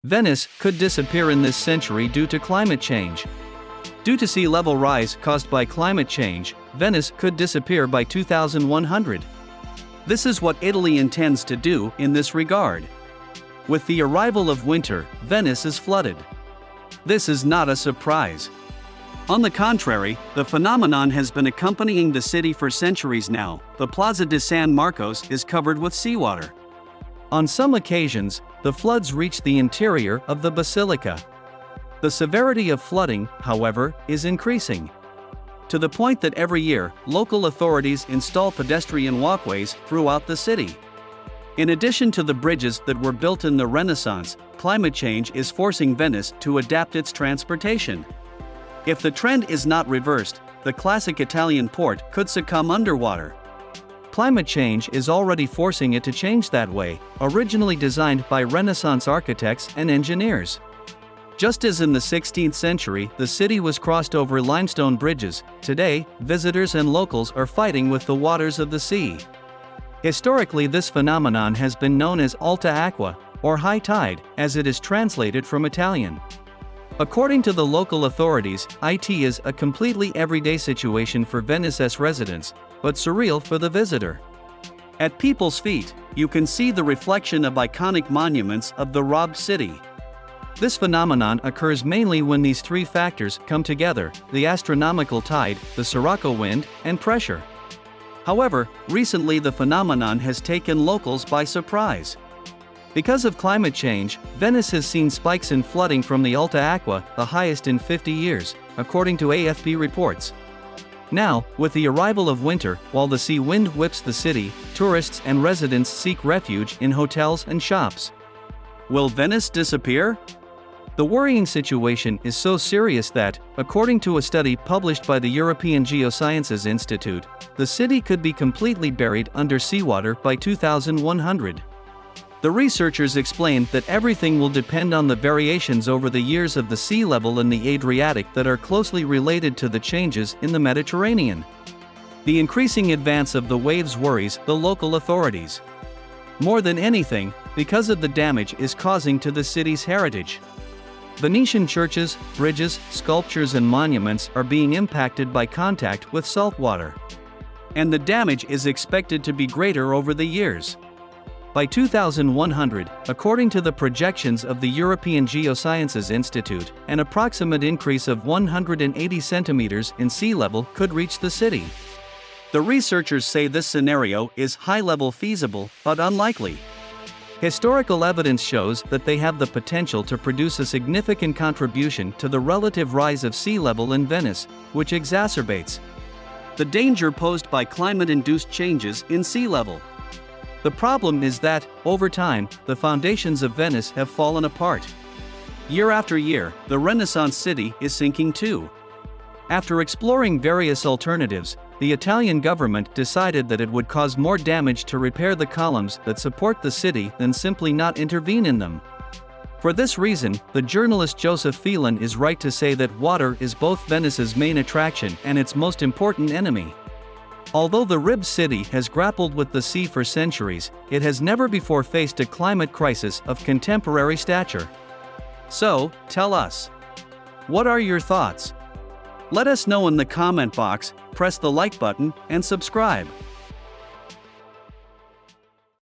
Venice could disappear in this century due to climate change. Due to sea level rise caused by climate change, Venice could disappear by 2100. This is what Italy intends to do in this regard. With the arrival of winter, Venice is flooded. This is not a surprise. On the contrary, the phenomenon has been accompanying the city for centuries now. The Plaza de San Marcos is covered with seawater. On some occasions, the floods reach the interior of the basilica. The severity of flooding, however, is increasing, to the point that every year, local authorities install pedestrian walkways throughout the city. In addition to the bridges that were built in the Renaissance, climate change is forcing Venice to adapt its transportation. If the trend is not reversed, the classic Italian port could succumb underwater. Climate change is already forcing it to change that way, originally designed by Renaissance architects and engineers. Just as in the 16th century the city was crossed over limestone bridges, today, visitors and locals are fighting with the waters of the sea. Historically, this phenomenon has been known as alta acqua, or high tide, as it is translated from Italian. According to the local authorities, it is a completely everyday situation for Venice's residents, but surreal for the visitor. At people's feet, you can see the reflection of iconic monuments of the robbed city. This phenomenon occurs mainly when these three factors come together: the astronomical tide, the sirocco wind, and pressure. However, recently the phenomenon has taken locals by surprise. Because of climate change, Venice has seen spikes in flooding from the alta acqua, the highest in 50 years, according to AFP reports. Now, with the arrival of winter, while the sea wind whips the city, tourists and residents seek refuge in hotels and shops. Will Venice disappear? The worrying situation is so serious that, according to a study published by the European Geosciences Institute, the city could be completely buried under seawater by 2100. The researchers explained that everything will depend on the variations over the years of the sea level in the Adriatic that are closely related to the changes in the Mediterranean. The increasing advance of the waves worries the local authorities. More than anything, because of the damage it is causing to the city's heritage. Venetian churches, bridges, sculptures and monuments are being impacted by contact with salt water. And the damage is expected to be greater over the years. By 2100, according to the projections of the European Geosciences Institute, an approximate increase of 180 centimeters in sea level could reach the city. The researchers say this scenario is high-level feasible, but unlikely. Historical evidence shows that they have the potential to produce a significant contribution to the relative rise of sea level in Venice, which exacerbates the danger posed by climate-induced changes in sea level. The problem is that, over time, the foundations of Venice have fallen apart. Year after year, the Renaissance city is sinking too. After exploring various alternatives, the Italian government decided that it would cause more damage to repair the columns that support the city than simply not intervene in them. For this reason, the journalist Joseph Phelan is right to say that water is both Venice's main attraction and its most important enemy. Although the ribbed city has grappled with the sea for centuries, it has never before faced a climate crisis of contemporary stature. So, tell us, what are your thoughts? Let us know in the comment box, press the like button, and subscribe.